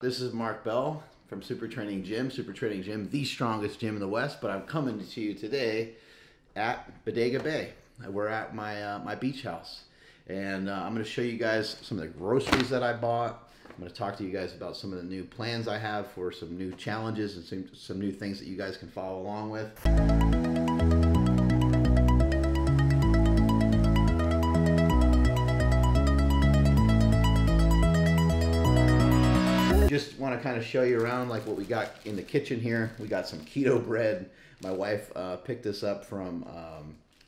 This is Mark Bell from SuperTraining Gym. SuperTraining Gym, the strongest gym in the West, but I'm coming to you today at Bodega Bay. We're at my beach house, and I'm going to show you guys some of the groceries that I bought. I'm going to talk to you guys about some of the new plans I have for some new challenges and some new things that you guys can follow along with. Just want to kind of show you around like what we got in the kitchen here. We got some keto bread. My wife picked this up from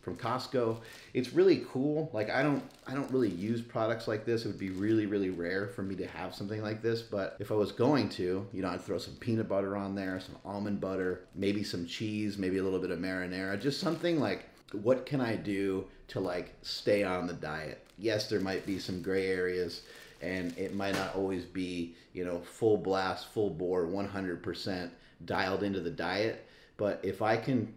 Costco. It's really cool. Like I don't really use products like this. It would be really rare for me to have something like this. But if I was going to, you know, I'd throw some peanut butter on there, some almond butter, maybe some cheese, maybe a little bit of marinara. Just something like, what can I do to like stay on the diet? Yes, there might be some gray areas, and it might not always be, you know, full blast, full bore, 100% dialed into the diet. But if I can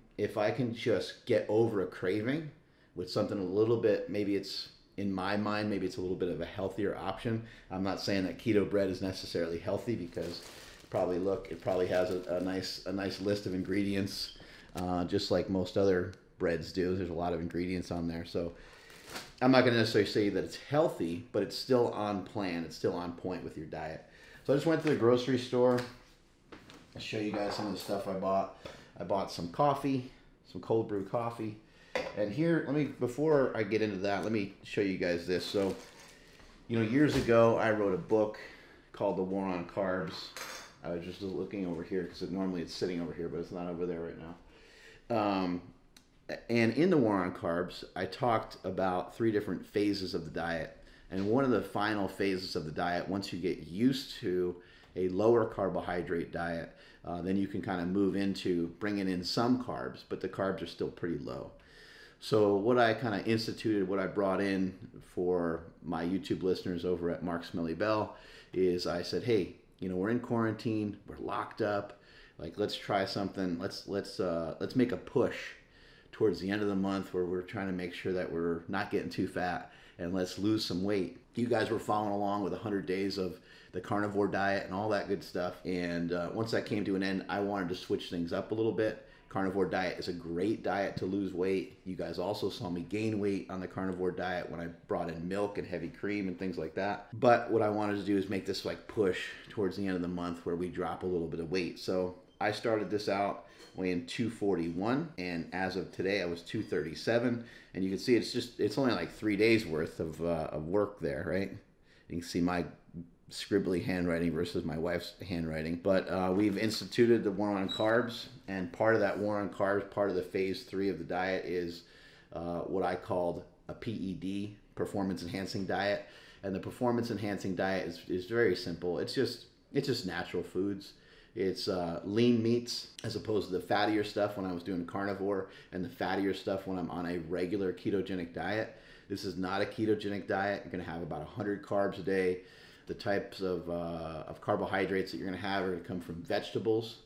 just get over a craving with something a little bit, maybe it's, in my mind, maybe it's a little bit of a healthier option. I'm not saying that keto bread is necessarily healthy, because it probably has a nice list of ingredients, just like most other breads do. There's a lot of ingredients on there, so I'm not going to necessarily say that it's healthy, but it's still on plan. It's still on point with your diet. So I just went to the grocery store. I'll show you guys some of the stuff I bought. I bought some coffee, some cold brew coffee. And here, before I get into that, let me show you guys this. So, you know, years ago, I wrote a book called The War on Carbs. I was just looking over here because normally it's sitting over here, but it's not over there right now. And in The War on Carbs, I talked about 3 different phases of the diet. And one of the final phases of the diet, once you get used to a lower carbohydrate diet, then you can kind of move into bringing in some carbs, but the carbs are still pretty low. So what I kind of instituted, what I brought in for my YouTube listeners over at Mark Smelly Bell, is I said, hey, you know, we're in quarantine, we're locked up, like let's try something, let's make a push towards the end of the month where we're trying to make sure that we're not getting too fat, and let's lose some weight. You guys were following along with 100 days of the carnivore diet and all that good stuff. And once that came to an end, I wanted to switch things up a little bit. Carnivore diet is a great diet to lose weight. You guys also saw me gain weight on the carnivore diet when I brought in milk and heavy cream and things like that. But what I wanted to do is make this like push towards the end of the month where we drop a little bit of weight. So I started this out weighing 241, and as of today I was 237, and you can see it's only like 3 days worth of work there, right? You can see my scribbly handwriting versus my wife's handwriting. But we've instituted the war on carbs, and part of that war on carbs, part of the phase 3 of the diet, is what I called a PED, performance enhancing diet. And the performance enhancing diet is very simple. It's just natural foods. It's lean meats as opposed to the fattier stuff when I was doing carnivore, and the fattier stuff when I'm on a regular ketogenic diet. This is not a ketogenic diet. You're going to have about 100 carbs a day. The types of carbohydrates that you're going to have are going to come from vegetables,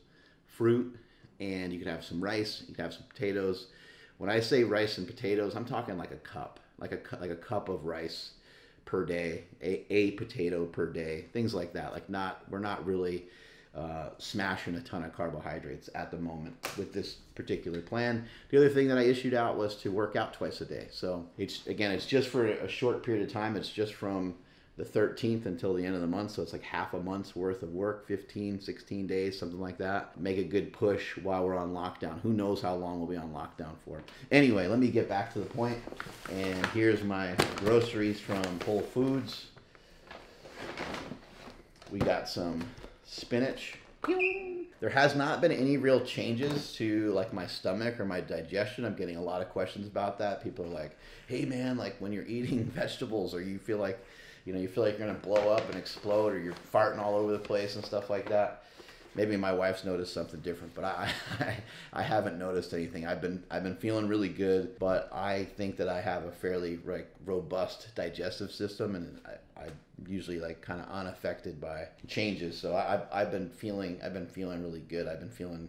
fruit, and you can have some rice, you can have some potatoes. When I say rice and potatoes, I'm talking like a cup, like a cup of rice per day, a potato per day, things like that. Like we're not really smashing a ton of carbohydrates at the moment with this particular plan. The other thing that I issued out was to work out twice a day. So it's just for a short period of time. It's just from the 13th until the end of the month. So it's like half a month's worth of work, 15, 16 days, something like that. Make a good push while we're on lockdown. Who knows how long we'll be on lockdown for. Anyway, let me get back to the point. And here's my groceries from Whole Foods. We got some spinach. There has not been any real changes to like my stomach or my digestion. I'm getting a lot of questions about that. People are like, hey man, like when you're eating vegetables, or you feel like you're gonna blow up and explode, or you're farting all over the place and stuff like that. Maybe my wife's noticed something different, but I haven't noticed anything. I've been feeling really good, but I think that I have a fairly robust digestive system, and I usually like kind of unaffected by changes. So I've been feeling really good. I've been feeling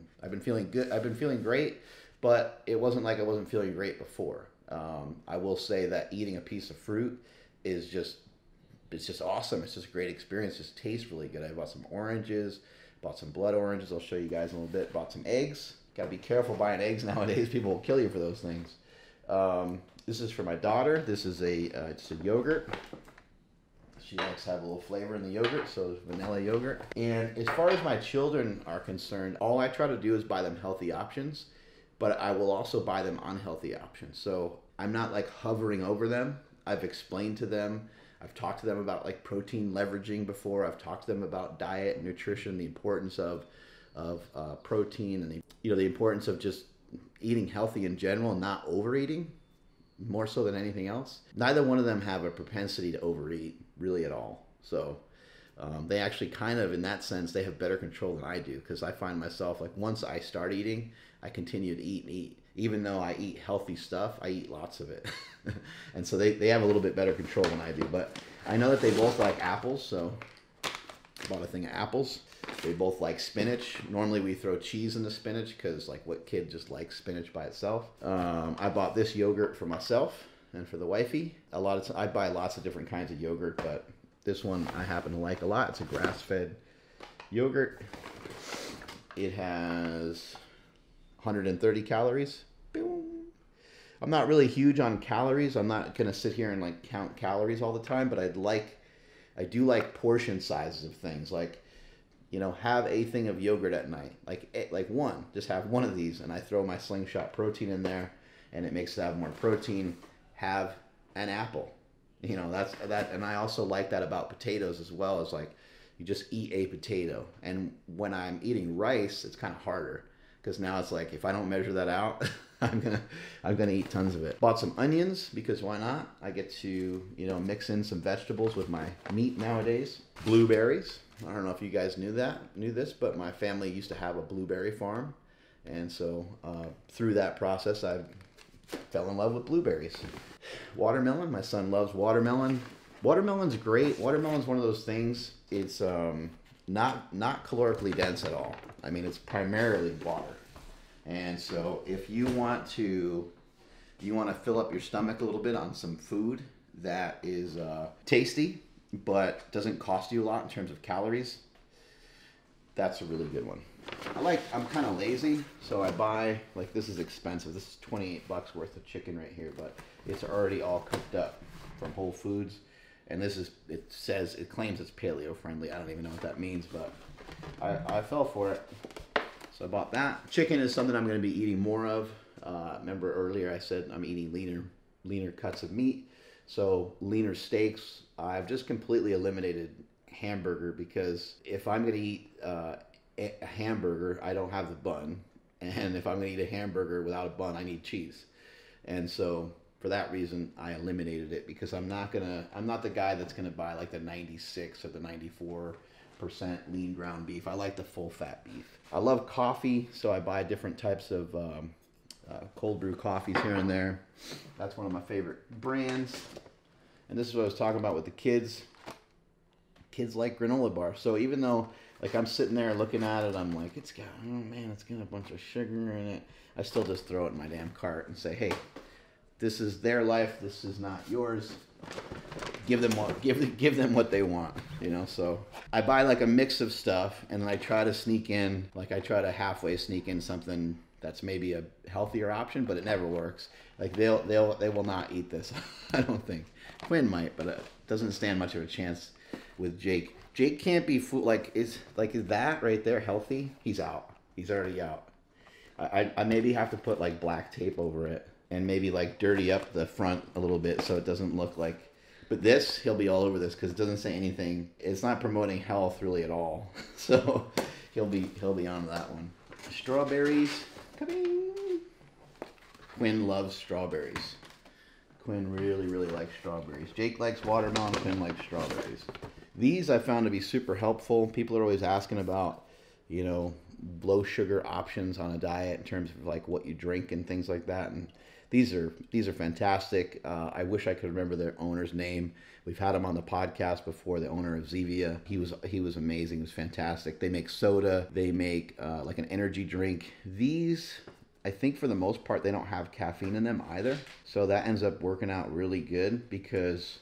good. I've been feeling great, but it wasn't like I wasn't feeling great before. I will say that eating a piece of fruit is just it's just awesome. It's just a great experience. It just tastes really good. I bought some oranges, bought some blood oranges. I'll show you guys in a little bit. Bought some eggs. Got to be careful buying eggs nowadays. People will kill you for those things. This is for my daughter. This is just a yogurt. She likes to have a little flavor in the yogurt, so it's vanilla yogurt. And as far as my children are concerned, all I try to do is buy them healthy options, but I will also buy them unhealthy options. So I'm not like hovering over them. I've explained to them. I've talked to them about like protein leveraging before. I've talked to them about diet and nutrition, the importance of protein, and the importance of just eating healthy in general and not overeating, more so than anything else. Neither one of them have a propensity to overeat really at all. So they actually kind of, in that sense, they have better control than I do, because I find myself like once I start eating, I continue to eat and eat. Even though I eat healthy stuff, I eat lots of it. And so they have a little bit better control than I do. But I know that they both like apples, so I bought a thing of apples. They both like spinach. Normally we throw cheese in the spinach because like what kid just likes spinach by itself. I bought this yogurt for myself and for the wifey. I buy lots of different kinds of yogurt, but this one I happen to like a lot. It's a grass-fed yogurt. It has 130 calories. Boom. I'm not really huge on calories. I'm not gonna sit here and like count calories all the time, but I do like portion sizes of things. Like, have a thing of yogurt at night. Like one, just have one of these, and I throw my Slingshot protein in there, and it makes it have more protein. Have an apple. That's that. And I also like that about potatoes as well. Is like you just eat a potato. And when I'm eating rice, it's kind of harder, because now it's like if I don't measure that out, I'm gonna eat tons of it. Bought some onions because why not? I get to mix in some vegetables with my meat nowadays. Blueberries. I don't know if you guys knew this, but my family used to have a blueberry farm, and so through that process, I fell in love with blueberries. Watermelon. My son loves watermelon. Watermelon's great. Watermelon's one of those things. It's not calorically dense at all. I mean, it's primarily water. And so if you want to fill up your stomach a little bit on some food that is tasty but doesn't cost you a lot in terms of calories, that's a really good one. I'm kind of lazy, so I buy, like, this is expensive. This is 28 bucks worth of chicken right here, but it's already all cooked up from Whole Foods. And it claims it's paleo friendly. I don't even know what that means, but I fell for it. So I bought that. Chicken is something I'm going to be eating more of. Remember earlier I said I'm eating leaner cuts of meat. So leaner steaks. I've just completely eliminated hamburger, because if I'm going to eat a hamburger, I don't have the bun. And if I'm going to eat a hamburger without a bun, I need cheese. And so for that reason, I eliminated it, because I'm not the guy that's going to buy like the 96 or the 94% lean ground beef. I like the full fat beef. I love coffee, so I buy different types of cold brew coffees here and there. That's one of my favorite brands. And this is what I was talking about with the kids. Kids like granola bars. So even though like I'm sitting there looking at it, I'm like, it's got a bunch of sugar in it, I still just throw it in my damn cart and say, hey, this is their life, this is not yours. Give them what they want, So I buy like a mix of stuff, and then I try to halfway sneak in something that's maybe a healthier option, but it never works. Like they will not eat this. I don't think. Quinn might, but it doesn't stand much of a chance with Jake. Jake can't be food is that right there healthy? He's out. He's already out. I maybe have to put like black tape over it and maybe like dirty up the front a little bit so it doesn't look like. But this, he'll be all over this because it doesn't say anything. It's not promoting health really at all. So he'll be on that one. Strawberries. Coming. Quinn loves strawberries. Quinn really, really likes strawberries. Jake likes watermelon. Quinn likes strawberries. These I found to be super helpful. People are always asking about, low sugar options on a diet in terms of like what you drink and things like that. And these are fantastic. I wish I could remember their owner's name. We've had him on the podcast before, the owner of Zevia. He was amazing. He was fantastic. They make soda. They make like an energy drink. These, I think for the most part, they don't have caffeine in them either. So that ends up working out really good because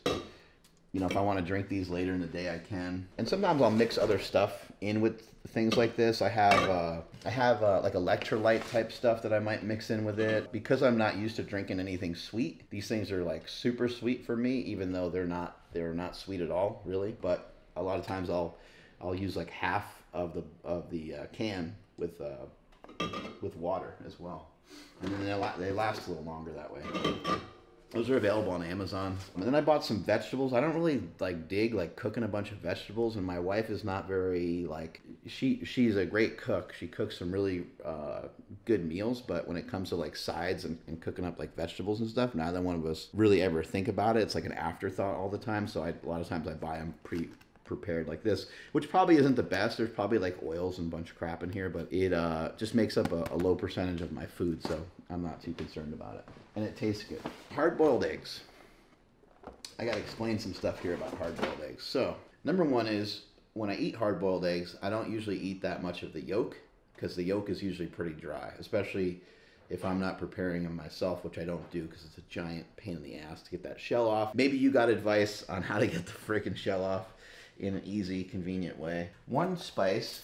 You know, if I want to drink these later in the day, I can. And sometimes I'll mix other stuff in with things like this. I have like electrolyte type stuff that I might mix in with it. Because I'm not used to drinking anything sweet, these things are like super sweet for me, even though they're not sweet at all, really. But a lot of times I'll use like half of the can with water as well, and then they last a little longer that way. Those are available on Amazon. And then I bought some vegetables. I don't really like dig like cooking a bunch of vegetables, and my wife is not very like, she's a great cook. She cooks some really good meals, but when it comes to like sides and cooking up like vegetables and stuff, neither one of us really ever think about it. It's like an afterthought all the time. So a lot of times I buy them prepared like this, which probably isn't the best. There's probably like oils and a bunch of crap in here, but it just makes up a low percentage of my food, so I'm not too concerned about it. And it tastes good. Hard-boiled eggs. I gotta explain some stuff here about hard-boiled eggs. So, number one is, when I eat hard-boiled eggs, I don't usually eat that much of the yolk, because the yolk is usually pretty dry, especially if I'm not preparing them myself, which I don't do because it's a giant pain in the ass to get that shell off. Maybe you got advice on how to get the freaking shell off in an easy, convenient way. One spice,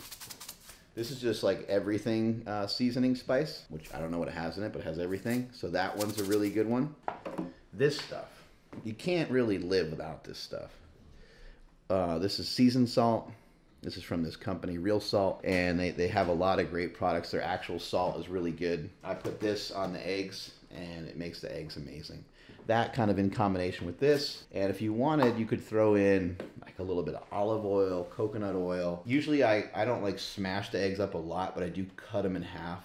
this is just like everything seasoning spice, which I don't know what it has in it, but it has everything. So that one's a really good one. This stuff, you can't really live without this stuff. This is seasoned salt. This is from this company, Real Salt, and they have a lot of great products. Their actual salt is really good. I put this on the eggs, and it makes the eggs amazing. That kind of in combination with this, and if you wanted, you could throw in like a little bit of olive oil, coconut oil. Usually I don't like smash the eggs up a lot, but I do cut them in half,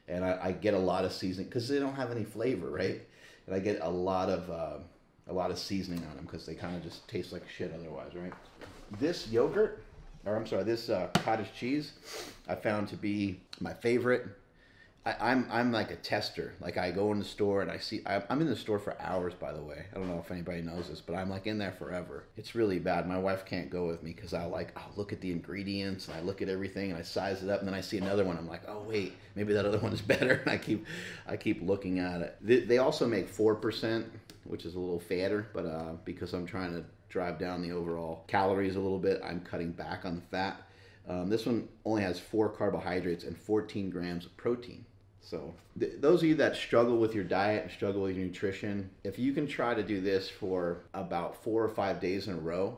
and I get a lot of seasoning because they don't have any flavor, right? And I get a lot of seasoning on them because they kind of just taste like shit otherwise, right? This yogurt, or I'm sorry, this cottage cheese, I found to be my favorite. I'm like a tester. Like I go in the store and I see, I'm in the store for hours, by the way. I don't know if anybody knows this, but I'm like in there forever. It's really bad. My wife can't go with me because I'll look at the ingredients and I look at everything and I size it up, and then I see another one. I'm like, oh wait, maybe that other one is better. And I keep looking at it. They also make 4%, which is a little fatter, but because I'm trying to drive down the overall calories a little bit, I'm cutting back on the fat. This one only has 4 carbohydrates and 14 grams of protein. So those of you that struggle with your diet and struggle with your nutrition, if you can try to do this for about 4 or 5 days in a row,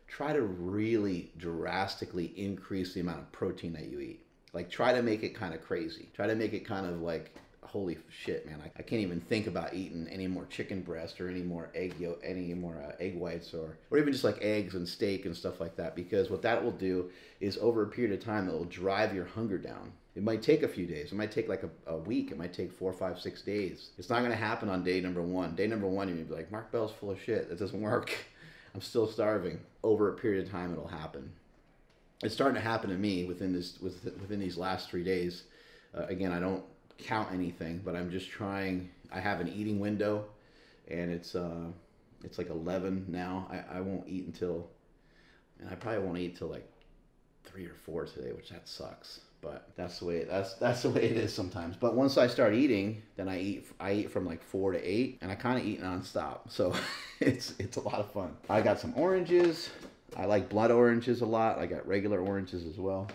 try to really drastically increase the amount of protein that you eat. Like try to make it kind of crazy. Try to make it kind of like, holy shit, man, I can't even think about eating any more chicken breast or any more egg yolk, any more egg whites, or even just like eggs and steak and stuff like that, because what that will do is over a period of time, it will drive your hunger down. It might take a few days. It might take like a week. It might take 4, 5, 6 days. It's not going to happen on day number one. Day number one, you're going to be like, Mark Bell's full of shit. That doesn't work. I'm still starving. Over a period of time, it'll happen. It's starting to happen to me within these last 3 days. Again, I don't count anything, but I'm just trying. I have an eating window, and it's like 11 now. I won't eat until, and I probably won't eat till like 3 or 4 today, which that sucks. But that's the way it is sometimes. But once I start eating, then I eat from like 4 to 8, and I kind of eat nonstop. So it's a lot of fun. I got some oranges. I like blood oranges a lot. I got regular oranges as well.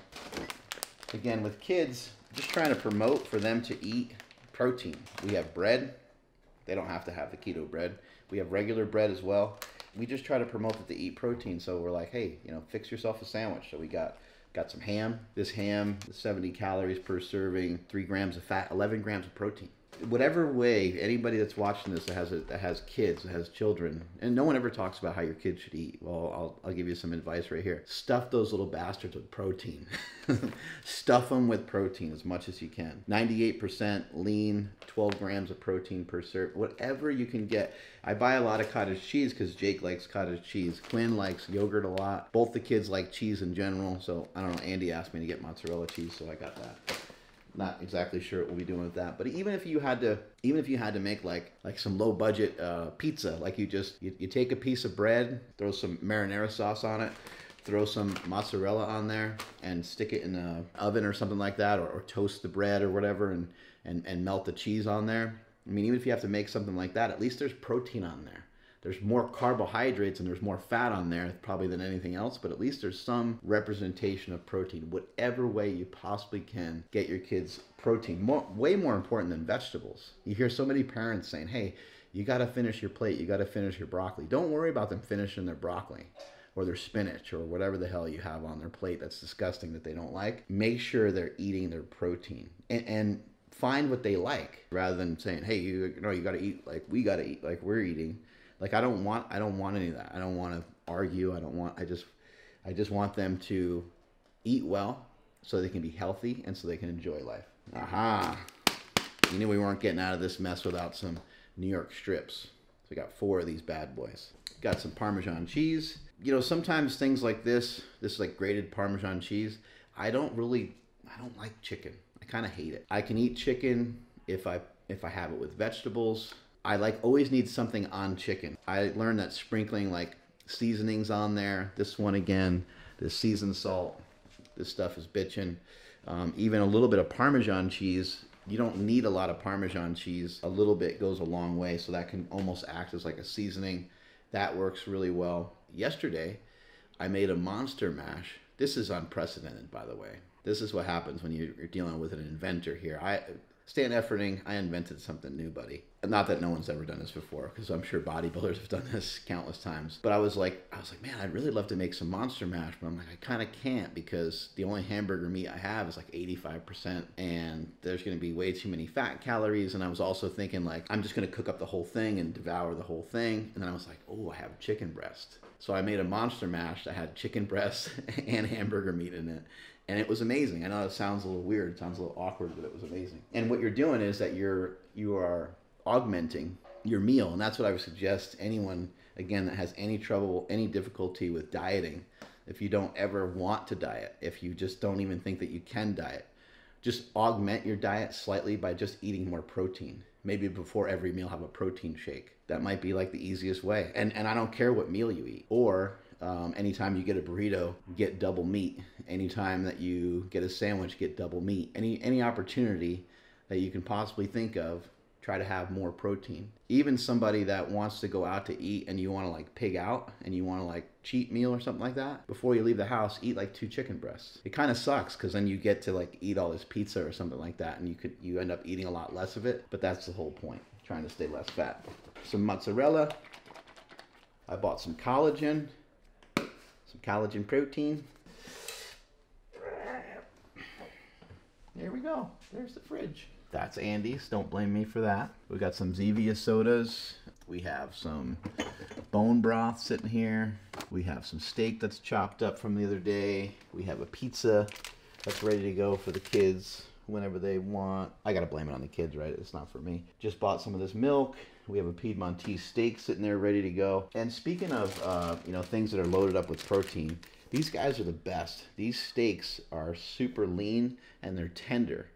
Again, with kids, just trying to promote for them to eat protein. We have bread. They don't have to have the keto bread. We have regular bread as well. We just try to promote that they eat protein. So we're like, hey, fix yourself a sandwich. So we got some ham. This ham, 70 calories per serving, 3 grams of fat, 11 grams of protein. Whatever way, anybody that's watching this that has kids, that has children, and no one ever talks about how your kids should eat. Well, I'll give you some advice right here. Stuff those little bastards with protein. Stuff them with protein as much as you can. 98% lean, 12 grams of protein per serve. Whatever you can get. I buy a lot of cottage cheese because Jake likes cottage cheese. Quinn likes yogurt a lot. Both the kids like cheese in general. So I don't know. Andy asked me to get mozzarella cheese, so I got that. Not exactly sure what we'll be doing with that, but even if you had to make like some low budget pizza, like you take a piece of bread, throw some marinara sauce on it, throw some mozzarella on there, and stick it in the oven or something like that, or toast the bread or whatever, and melt the cheese on there. I mean, even if you have to make something like that, at least there's protein on there. There's more carbohydrates and there's more fat on there probably than anything else, but at least there's some representation of protein. Whatever way you possibly can get your kids protein, way more important than vegetables. You hear so many parents saying, hey, you got to finish your plate, you got to finish your broccoli. Don't worry about them finishing their broccoli or their spinach or whatever the hell you have on their plate that's disgusting that they don't like. Make sure they're eating their protein and find what they like, rather than saying, hey, you know, you got to eat like we got to eat like we're eating. Like I don't want any of that. I don't want to argue. I just want them to eat well so they can be healthy and so they can enjoy life. Aha. You knew we weren't getting out of this mess without some New York strips. So we got 4 of these bad boys. Got some Parmesan cheese. You know, sometimes things like this is like grated Parmesan cheese. I don't like chicken. I kind of hate it. I can eat chicken if I have it with vegetables. I always need something on chicken. I learned that sprinkling like seasonings on there. This one again, this seasoned salt. This stuff is bitchin'. Even a little bit of Parmesan cheese. You don't need a lot of Parmesan cheese. A little bit goes a long way, so that can almost act as like a seasoning. That works really well. Yesterday, I made a monster mash. This is unprecedented, by the way. This is what happens when you're dealing with an inventor here. Stan Efferding, I invented something new, buddy. Not that no one's ever done this before, because I'm sure bodybuilders have done this countless times. But I was like, man, I'd really love to make some monster mash, but I'm like, I kind of can't, because the only hamburger meat I have is like 85%, and there's going to be way too many fat calories. And I was also thinking like, I'm just going to cook up the whole thing and devour the whole thing. And then I was like, oh, I have chicken breast. So I made a monster mash that had chicken breast and hamburger meat in it. And it was amazing. I know it sounds a little weird, it sounds a little awkward, but it was amazing. And what you're doing is that you are augmenting your meal. And that's what I would suggest anyone, again, that has any trouble, any difficulty with dieting, if you don't ever want to diet, if you just don't even think that you can diet, just augment your diet slightly by just eating more protein. Maybe before every meal have a protein shake. That might be like the easiest way. And I don't care what meal you eat. Or anytime you get a burrito, get double meat. Anytime that you get a sandwich, get double meat. Any opportunity that you can possibly think of, try to have more protein. Even somebody that wants to go out to eat and you want to like pig out and you want to like cheat meal or something like that, before you leave the house, eat like 2 chicken breasts. It kind of sucks because then you get to like eat all this pizza or something like that, and you end up eating a lot less of it. But that's the whole point, trying to stay less fat. Some mozzarella. I bought some collagen protein. There we go. There's the fridge. That's Andy's. Don't blame me for that. We got some Zevia sodas. We have some bone broth sitting here. We have some steak that's chopped up from the other day. We have a pizza that's ready to go for the kids whenever they want. I gotta blame it on the kids, right? It's not for me. Just bought some of this milk. We have a Piedmontese steak sitting there ready to go. And speaking of things that are loaded up with protein, these guys are the best. These steaks are super lean and they're tender.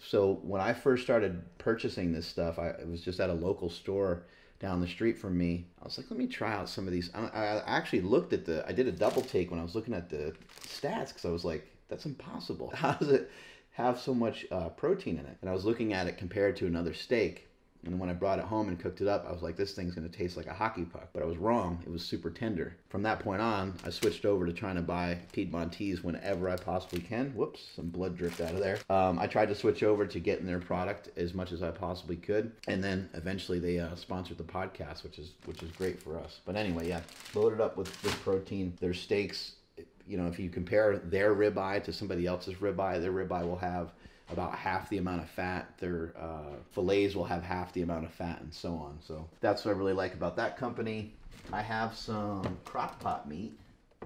So when I first started purchasing this stuff, it was just at a local store down the street from me. I was like, let me try out some of these. I actually looked at I did a double take when I was looking at the stats, because I was like, that's impossible. How does it have so much protein in it? And I was looking at it compared to another steak. And when I brought it home and cooked it up, I was like, this thing's going to taste like a hockey puck. But I was wrong. It was super tender. From that point on, I switched over to trying to buy Piedmontese whenever I possibly can. Whoops, some blood dripped out of there. I tried to switch over to getting their product as much as I possibly could. And then eventually they sponsored the podcast, which is great for us. But anyway, yeah, loaded up with protein. Their steaks, you know, if you compare their ribeye to somebody else's ribeye, their ribeye will have about half the amount of fat. Their fillets will have half the amount of fat, and so on. So that's what I really like about that company. I have some Crock Pot Meat.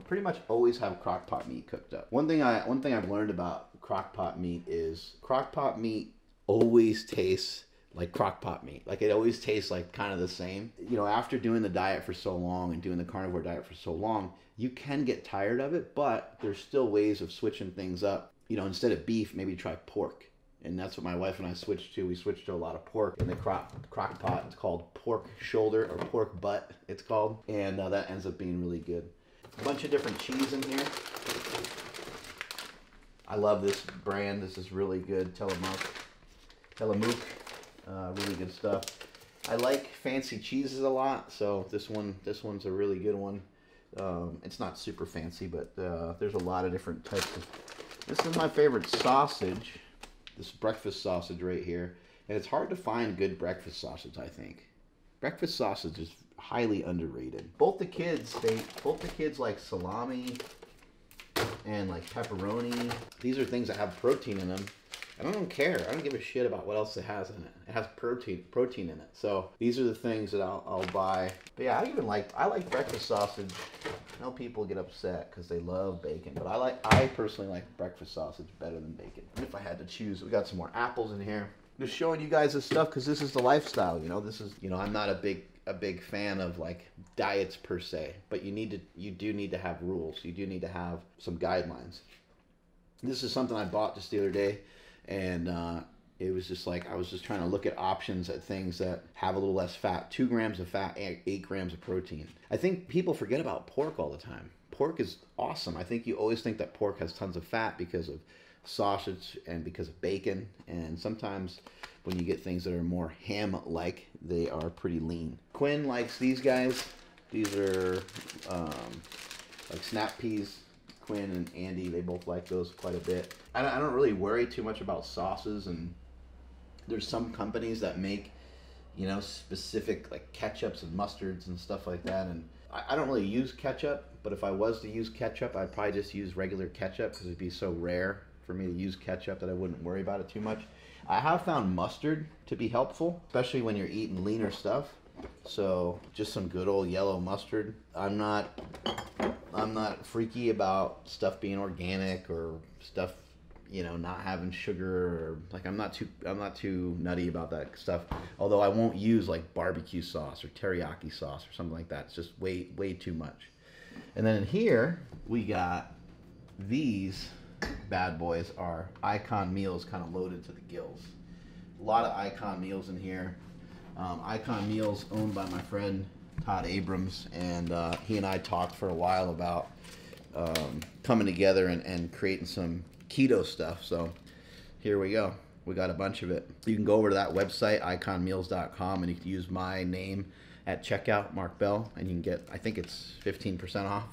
Pretty much always have Crock Pot Meat cooked up. One thing I've learned about Crock Pot Meat is Crock Pot Meat always tastes like Crock Pot Meat. Like, it always tastes like kind of the same. You know, after doing the diet for so long and doing the carnivore diet for so long, you can get tired of it, but there's still ways of switching things up. You know, instead of beef, maybe try pork. And that's what my wife and I switched to. We switched to a lot of pork in the crock pot. It's called pork shoulder, or pork butt, it's called. And that ends up being really good. A bunch of different cheese in here. I love this brand. This is really good. Tillamook. Really good stuff. I like fancy cheeses a lot, so this one's a really good one. It's not super fancy, but there's a lot of different types of. This is my favorite sausage. This breakfast sausage right here, and it's hard to find good breakfast sausage. I think breakfast sausage is highly underrated. Both the kids like salami and like pepperoni. These are things that have protein in them. I don't care. I don't give a shit about what else it has in it. It has protein in it. So these are the things that I'll buy. But yeah, I like breakfast sausage. I know people get upset because they love bacon, but I personally like breakfast sausage better than bacon. And if I had to choose, we got some more apples in here. Just showing you guys this stuff because this is the lifestyle. This is, I'm not a big fan of like diets per se, but you do need to have rules. You do need to have some guidelines. This is something I bought just the other day. And it was just like, I was just trying to look at options at things that have a little less fat. 2 grams of fat, 8 grams of protein. I think people forget about pork all the time. Pork is awesome. I think you always think that pork has tons of fat because of sausage and because of bacon. And sometimes when you get things that are more ham-like, they are pretty lean. Quinn likes these guys. These are like snap peas. Quinn and Andy, they both like those quite a bit. I don't really worry too much about sauces, and there's some companies that make, specific like ketchups and mustards and stuff like that, and I don't really use ketchup, but if I was to use ketchup, I'd probably just use regular ketchup because it'd be so rare for me to use ketchup that I wouldn't worry about it too much. I have found mustard to be helpful, especially when you're eating leaner stuff. So just some good old yellow mustard. I'm not freaky about stuff being organic or stuff, not having sugar, or like I'm not too nutty about that stuff. Although I won't use like barbecue sauce or teriyaki sauce or something like that. It's just way too much. And then in here we got these bad boys are Icon meals, kind of loaded to the gills. A lot of Icon meals in here. Icon Meals, owned by my friend Todd Abrams, and he and I talked for a while about coming together and creating some keto stuff. So here we go. We got a bunch of it. You can go over to that website, iconmeals.com, and you can use my name at checkout, Mark Bell, and you can get, I think it's 15% off.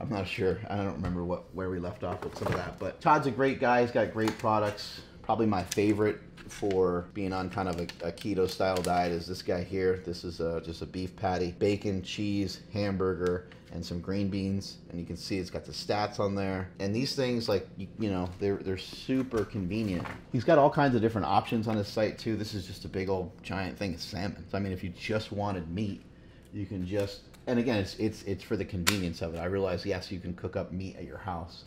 I'm not sure. I don't remember where we left off with some of that. But Todd's a great guy. He's got great products. Probably my favorite for being on kind of a keto style diet is this guy here. This is just a beef patty, bacon, cheese, hamburger, and some green beans. And you can see it's got the stats on there. And these things, like, they're super convenient. He's got all kinds of different options on his site too. This is just a big old giant thing of salmon. So I mean, if you just wanted meat, you can just, and again, it's for the convenience of it. I realize, yes, you can cook up meat at your house,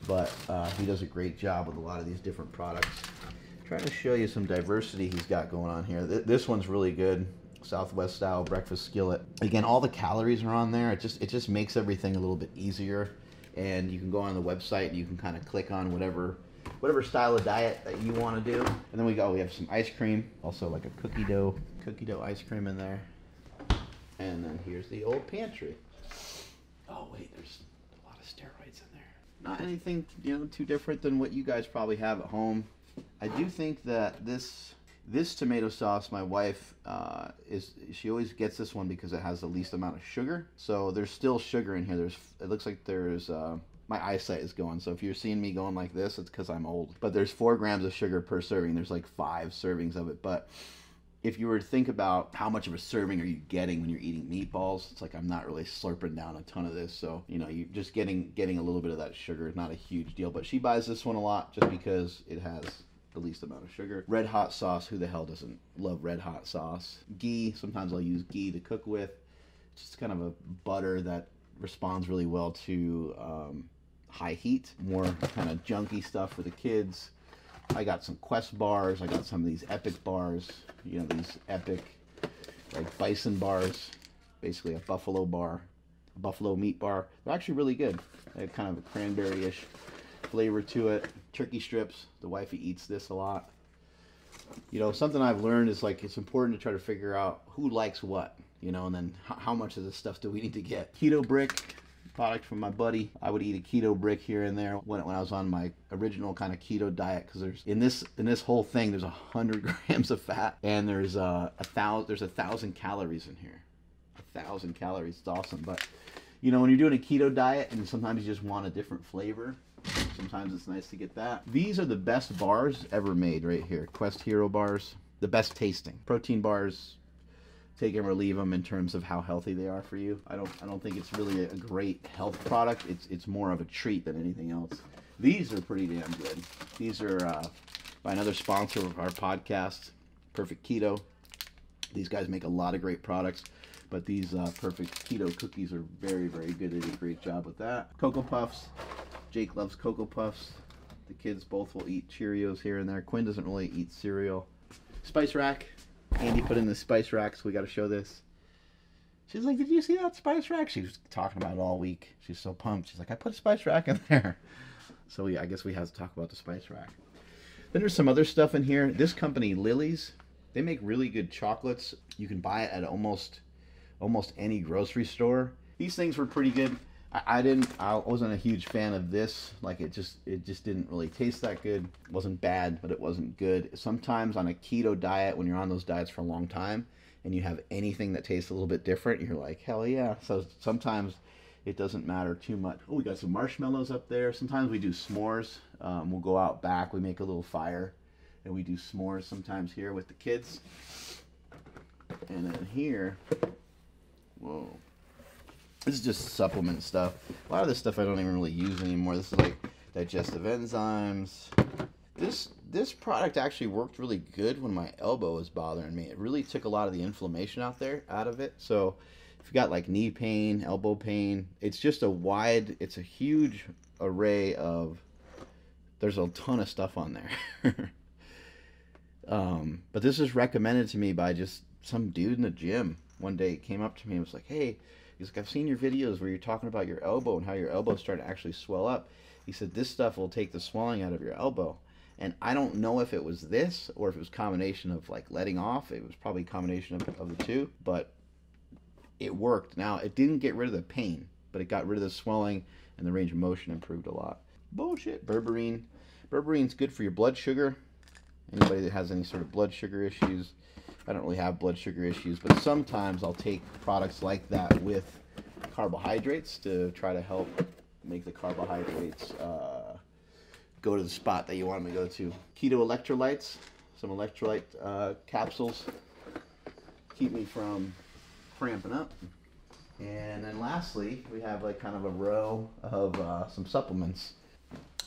but he does a great job with a lot of these different products. Trying to show you some diversity he's got going on here. This one's really good. Southwest style breakfast skillet. Again, all the calories are on there. It just makes everything a little bit easier. And you can go on the website and you can kind of click on whatever style of diet that you want to do. And then we have some ice cream, also like a cookie dough ice cream in there. And then here's the old pantry. Oh wait, there's a lot of steroids in there. Not anything too different than what you guys probably have at home. I do think that this tomato sauce, my wife, she always gets this one because it has the least amount of sugar. So there's still sugar in here. It looks like there's, my eyesight is going. So if you're seeing me going like this, it's because I'm old. But there's 4 grams of sugar per serving. There's like 5 servings of it. But if you were to think about how much of a serving are you getting when you're eating meatballs, it's like I'm not really slurping down a ton of this. So, you're just getting a little bit of that sugar. Not a huge deal. But she buys this one a lot just because it has the least amount of sugar. Red Hot sauce, who the hell doesn't love Red Hot sauce? Ghee, sometimes I'll use ghee to cook with. It's just kind of a butter that responds really well to high heat. More kind of junky stuff for the kids. I got some Quest bars. I got some of these Epic bars. These Epic, like bison bars. Basically a buffalo bar, a buffalo meat bar. They're actually really good. They have kind of a cranberry-ish flavor to it. Turkey strips. The wifey eats this a lot. Something I've learned is like it's important to try to figure out who likes what, and then how much of this stuff do we need to get. Keto brick, product from my buddy. I would eat a keto brick here and there when I was on my original kind of keto diet, because there's in this whole thing there's 100 grams of fat, and there's 1,000 calories in here. 1,000 calories. It's awesome. But you know, when you're doing a keto diet and sometimes you just want a different flavor, sometimes it's nice to get that. These are the best bars ever made right here. Quest Hero bars, the best tasting. Protein bars, take them or leave them in terms of how healthy they are for you. I don't think it's really a great health product. It's more of a treat than anything else. These are pretty damn good. These are by another sponsor of our podcast, Perfect Keto. These guys make a lot of great products, but these Perfect Keto cookies are very, very good. They do a great job with that. Cocoa Puffs. Jake loves Cocoa Puffs. The kids both will eat Cheerios here and there. Quinn doesn't really eat cereal. Spice rack. Andy put in the spice rack, so we got to show this. She's like, did you see that spice rack? She was talking about it all week. She's so pumped. She's like, I put a spice rack in there. So I guess we have to talk about the spice rack. Then there's some other stuff in here. This company, Lily's, they make really good chocolates. You can buy it at almost any grocery store. These things were pretty good. I wasn't a huge fan of this. Like it just didn't really taste that good. It wasn't bad, but it wasn't good. Sometimes on a keto diet, when you're on those diets for a long time and you have anything that tastes a little bit different, you're like, hell yeah. So sometimes it doesn't matter too much. Oh, we got some marshmallows up there. Sometimes we do s'mores. We'll go out back, we make a little fire, and we do s'mores sometimes here with the kids. And then here, whoa. This is just supplement stuff. A lot of this stuff I don't even really use anymore. This is like Digestive Enzymes. This product actually worked really good when my elbow was bothering me. It really took a lot of the inflammation out of it. So if you got like knee pain, elbow pain, it's just it's a huge array of, there's a ton of stuff on there. But this is recommended to me by just some dude in the gym. One day he came up to me and was like, hey, he's like, I've seen your videos where you're talking about your elbow and how your elbow's starting to actually swell up. He said, this stuff will take the swelling out of your elbow. And I don't know if it was this or if it was a combination of like letting off. It was probably a combination of the two, but it worked. Now, it didn't get rid of the pain, but it got rid of the swelling and the range of motion improved a lot. Bullshit. Berberine. Berberine's good for your blood sugar. Anybody that has any sort of blood sugar issues. I don't really have blood sugar issues, but sometimes I'll take products like that with carbohydrates to try to help make the carbohydrates go to the spot that you want them to go to. Keto electrolytes, some electrolyte capsules, keep me from cramping up. And then lastly, we have like kind of a row of some supplements.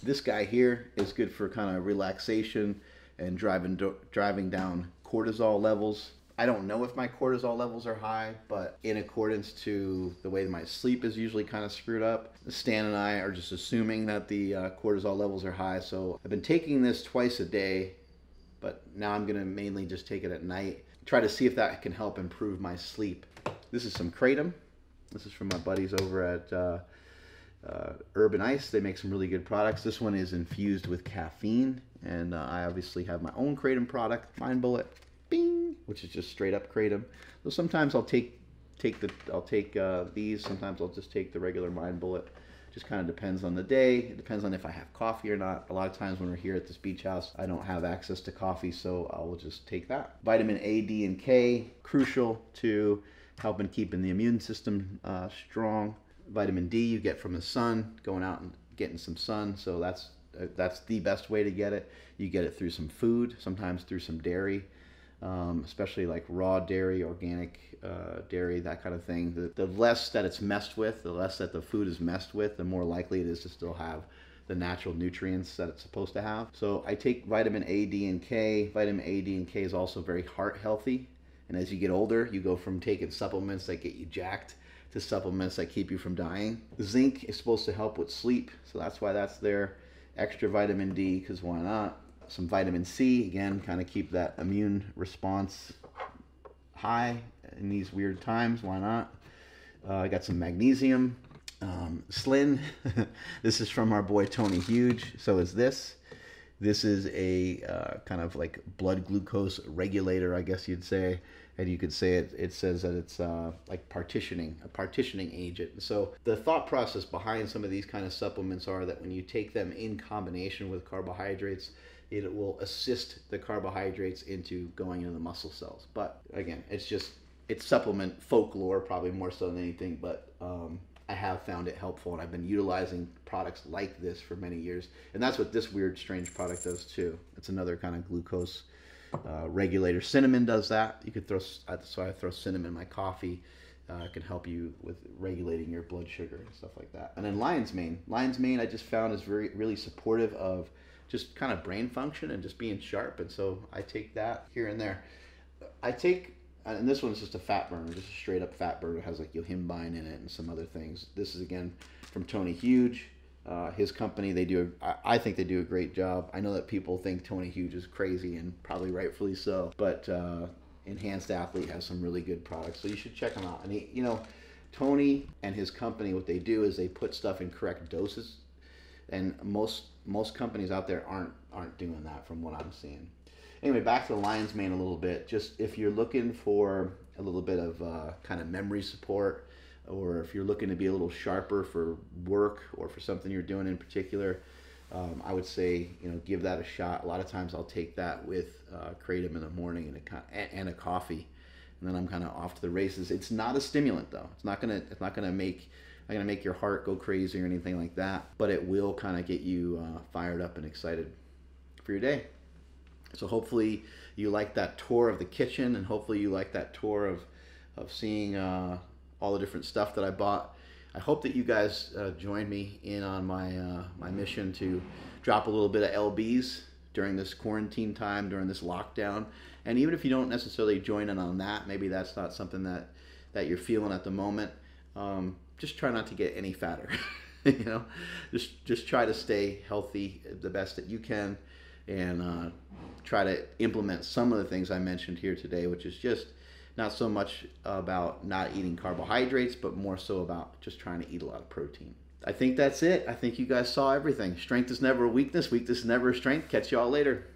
This guy here is good for kind of relaxation and driving down cortisol levels. I don't know if my cortisol levels are high, but in accordance to the way my sleep is usually kind of screwed up, Stan and I are just assuming that the cortisol levels are high. So I've been taking this twice a day, but now I'm gonna mainly just take it at night. Try to see if that can help improve my sleep. This is some Kratom. This is from my buddies over at Urban Ice. They make some really good products. This one is infused with caffeine, and I obviously have my own Kratom product, Mind Bullet, bing, which is just straight up Kratom. So sometimes I'll take these. Sometimes I'll just take the regular Mind Bullet. Just kind of depends on the day. It depends on if I have coffee or not. A lot of times when we're here at this beach house, I don't have access to coffee, so I will just take that. Vitamin A, D, and K, crucial to helping keeping the immune system strong. Vitamin D you get from the sun, going out and getting some sun, so that's the best way to get it. You get it through some food, sometimes through some dairy, especially like raw dairy, organic dairy, that kind of thing. The less that it's messed with, the less that the food is messed with, the more likely it is to still have the natural nutrients that it's supposed to have. So I take vitamin A, D, and K. Vitamin A, D, and K is also very heart healthy. And as you get older, you go from taking supplements that get you jacked to supplements that keep you from dying. Zinc is supposed to help with sleep, so that's why that's there. Extra vitamin D, because why not? Some vitamin C, again, kind of keep that immune response high in these weird times, why not? I got some magnesium. Slin, this is from our boy Tony Huge, so is this. This is a kind of like blood glucose regulator, I guess you'd say. and you could say it says that it's like a partitioning agent. So the thought process behind some of these kind of supplements are that when you take them in combination with carbohydrates, it will assist the carbohydrates into going into the muscle cells. But again, it's supplement folklore probably more so than anything, but I have found it helpful, and I've been utilizing products like this for many years. And that's what this weird, strange product does too. It's another kind of glucose regulator. Cinnamon does that. You could throw, so I throw cinnamon in my coffee. It can help you with regulating your blood sugar and stuff like that. And then lion's mane I just found is really supportive of just kind of brain function and just being sharp. And so I take that here and there. And this one's just a fat burner, just a straight up fat burner. It has like yohimbine in it and some other things. This is again from Tony Huge. His company, I think they do a great job. I know that people think Tony Huge is crazy, and probably rightfully so, but Enhanced Athlete has some really good products, so you should check them out. And Tony and his company, what they do is they put stuff in correct doses, and most companies out there aren't doing that from what I'm seeing. Anyway, back to the lion's mane a little bit. Just if you're looking for a little bit of kind of memory support, or if you're looking to be a little sharper for work or for something you're doing in particular, I would say give that a shot. A lot of times I'll take that with kratom in the morning and a coffee, and then I'm kind of off to the races. It's not a stimulant though. It's not gonna make your heart go crazy or anything like that, but it will kind of get you fired up and excited for your day. So hopefully you like that tour of the kitchen, and hopefully you like that tour of seeing all the different stuff that I bought. I hope that you guys join me in on my mission to drop a little bit of LBs during this quarantine time, during this lockdown. And even if you don't necessarily join in on that, maybe that's not something that you're feeling at the moment, just try not to get any fatter. Just try to stay healthy the best that you can, and try to implement some of the things I mentioned here today, which is just not so much about not eating carbohydrates, but more so about just trying to eat a lot of protein. I think that's it. I think you guys saw everything. Strength is never a weakness. Weakness is never a strength. Catch y'all later.